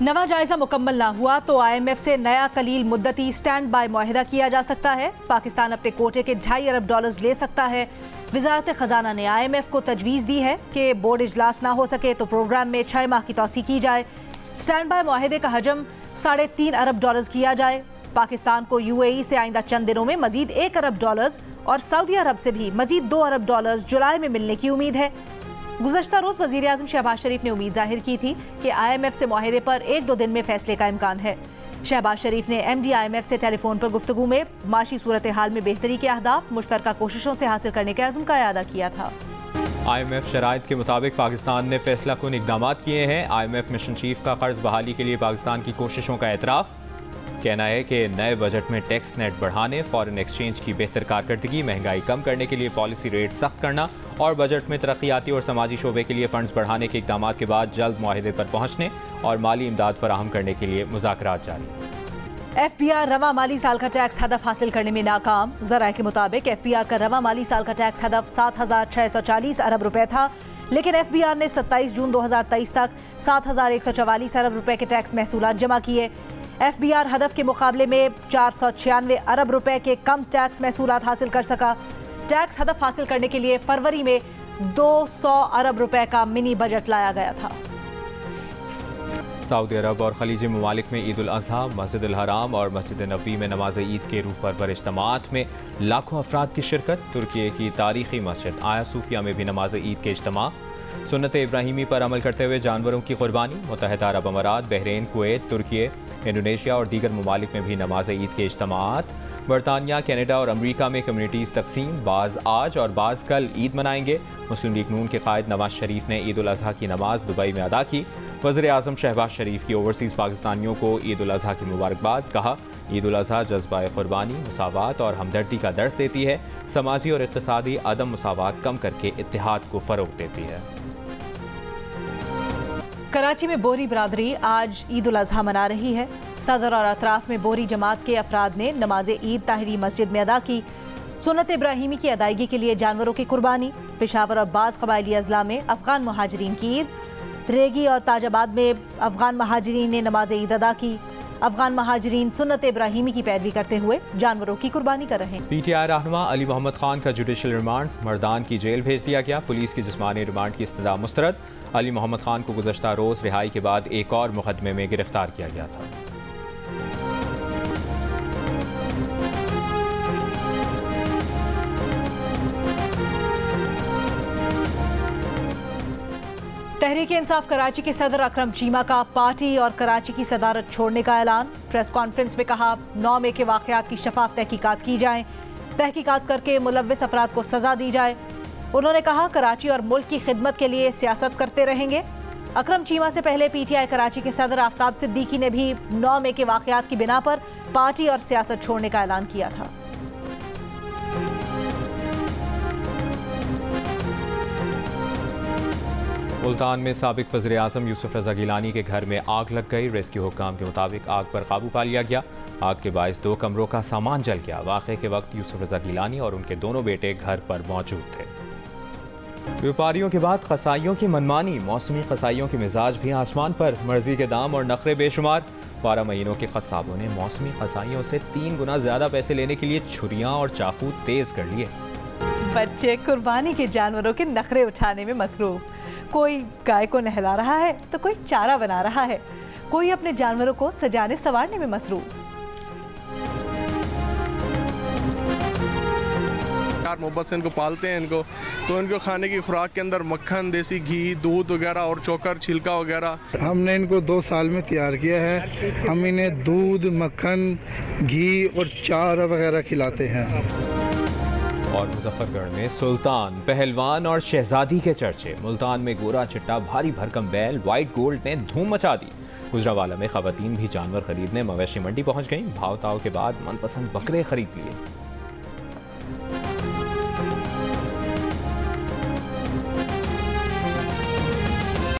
नवा जायजा मुकम्मल ना हुआ तो IMF से नया कलील मुद्दती स्टैंड बाय मुआहिदा किया जा सकता है। पाकिस्तान अपने कोटे के $2.5 अरब ले सकता है। वजारत खजाना ने IMF को तजवीज़ दी है कि बोर्ड इजलास ना हो सके तो प्रोग्राम में 6 माह की तौसी की जाए। स्टैंड बाय मुआहिदे का हजम $3.5 अरब किया जाए। पाकिस्तान को UAE से आइंदा चंद दिनों में मजीद $1 अरब और सऊदी अरब से भी मजीद $2 अरब जुलाई में मिलने की उम्मीद है। गुज़श्ता रोज़ वज़ीर आज़म शहबाज शरीफ ने उम्मीद जाहिर की थी कि IMF से मुआहिदे पर 1-2 दिन में फैसले का इम्कान है। शहबाज शरीफ ने MD IMF से टेलीफोन पर गुफ्तगू में माशी सूरत हाल में बेहतरी के अहदाफ मुश्तरका कोशिशों से हासिल करने के अज़्म का इरादा किया था। IMF शराइत के मुताबिक पाकिस्तान ने फैसला कुन इक़दाम किए हैं। IMF मिशन चीफ का कर्ज बहाली के लिए पाकिस्तान की कोशिशों का एतराफ़। कहना है कि नए बजट में टैक्स नेट बढ़ाने, फॉरेन एक्सचेंज की बेहतर कारकर्दगी, महंगाई कम करने के लिए पॉलिसी रेट सख्त करना और बजट में तरक्याती और समाजी शोबे के लिए फंड्स बढ़ाने के इक़दाम के बाद जल्द मुआहिदे पर पहुँचने और माली इमदाद फराहम करने के लिए मुज़ाकरात जारी। FBR रवा माली साल का टैक्स हदफ हासिल करने में नाकाम। ज़राए के मुताबिक FBR का रवा माली साल का टैक्स हदफ 7,640 अरब रुपए था, लेकिन FBR ने 27 जून 2023 तक 7,144 अरब रुपए के टैक्स महसूलात जमा किए। FBR हदफ के मुकाबले में 496 अरब रुपए के कम टैक्स महसूलात हासिल कर सका। टैक्स हदफ हासिल करने के लिए फरवरी में 200 अरब रुपए का मिनी बजट लाया गया था। सऊदी अरब और खलीजी ममालिक में ईद उल अज़हा, मस्जिद अल हराम और मस्जिद नबवी में नमाज ईद के रूह पर इज्तिमात में लाखों अफराद की शिरकत। तुर्की की तारीखी मस्जिद आया सूफिया में भी नमाज ईद के इज्तिमा। सुन्नत इब्राहिमी पर अमल करते हुए जानवरों की कुर्बानी। मुत्तहिदा अरब अमारात, बहरीन, कुवैत, तुर्की, इंडोनेशिया और दीगर ममालिक में भी नमाज ईद के इज्तिमात। बरतानिया, कनाडा और अमरीका में कम्युनिटीज़ तकसीम, बाज़ आज और बाज़ कल ईद मनाएंगे। मुस्लिम लीग नून के कायद नवाज शरीफ ने ईद उल अज़हा की नमाज दुबई में अदा की। वज़ीर आज़म शहबाज शरीफ की ओवरसीज़ पाकिस्तानियों को ईद उल अज़हा की मुबारकबाद। कहा, ईद उल अज़हा जज्बा कुर्बानी, मुसावात और हमदर्दी का दर्स देती है। समाजी और इक़्तिसादी अदम मुसावात कम करके इत्तेहाद को फ़रोग़ देती है। कराची में बोरी बरादरी आज ईद उल अज़हा मना रही है। सदर और अतराफ में बोरी जमात के अफराद ने नमाज ईद ताहिरी मस्जिद में अदा की। सुन्नत इब्राहिमी की अदायगी के लिए जानवरों की कुर्बानी। पेशावर और बाज़ कबायली अजला में अफ़गान मुहाजिरीन की ईद। रेगी और ताजाबाद में अफ़गान महाजिरीन ने नमाज ईद अदा की। अफ़गान महाजिरीन सुन्नत इब्राहिमी की पैरवी करते हुए जानवरों की कुर्बानी कर रहे हैं। PTI रहनुमा अली मोहम्मद खान का जुडिशल रिमांड, मर्दान की जेल भेज दिया गया। पुलिस की जिस्मानी रिमांड की इस्तदा मुस्तरद। अली मोहम्मद खान को गुज़श्ता रोज़ रिहाई के बाद एक और मुकदमे में गिरफ्तार किया गया था। तहरीक इंसाफ कराची के सदर अकरम चीमा का पार्टी और कराची की सदारत छोड़ने का ऐलान। प्रेस कॉन्फ्रेंस में कहा, 9 मई के वाक़यात की शफाफ तहकीकात की जाए, तहकीकात करके मुलव्विस अफराद को सज़ा दी जाए। उन्होंने कहा, कराची और मुल्क की खिदमत के लिए सियासत करते रहेंगे। अकरम चीमा से पहले PTI कराची के सदर आफ्ताब सिद्दीकी ने भी 9 मई के वाक़यात की बिना पर पार्टी और सियासत छोड़ने का ऐलान किया था। मुल्तान में साबिक वज़ीर आज़म यूसुफ रज़ा गिलानी के घर में आग लग गई। रेस्क्यू हुक्काम के मुताबिक आग पर काबू पा लिया गया। आग के बायस 2 कमरों का सामान जल गया। वाक़े के वक्त यूसुफ रज़ा गिलानी और उनके दोनों बेटे घर पर मौजूद थे। व्यापारियों के बाद कसाईयों की मनमानी। मौसमी कसाईयों के मिजाज भी आसमान पर। मर्जी के दाम और नखरे बेशुमार। 12 महीनों के कसाबों ने मौसमी कसाईयों से 3 गुना ज़्यादा पैसे लेने के लिए छुरियाँ और चाकू तेज़ कर लिए। बच्चे कुर्बानी के जानवरों के नखरे उठाने में मसरूफ। कोई गाय को नहला रहा है तो कोई चारा बना रहा है, कोई अपने जानवरों को सजाने संवारने में मसरूफ। मोहब्बत से इनको पालते हैं इनको, तो इनको खाने की खुराक के अंदर मक्खन, देसी घी, दूध वगैरह और चोकर, छिलका वगैरह। हमने इनको 2 साल में तैयार किया है। हम इन्हें दूध, मक्खन, घी और चारा वगैरह खिलाते हैं। और मुजफ्फरगढ़ में सुल्तान, पहलवान और शहजादी के चर्चे। मुल्तान में गोरा चिट्टा भारी भरकम बैल वाइट गोल्ड ने धूम मचा दी। गुजरावाला में खवातीन भी जानवर खरीदने मवेशी मंडी पहुंच गईं। भाव ताव के बाद मनपसंद बकरे खरीद लिए।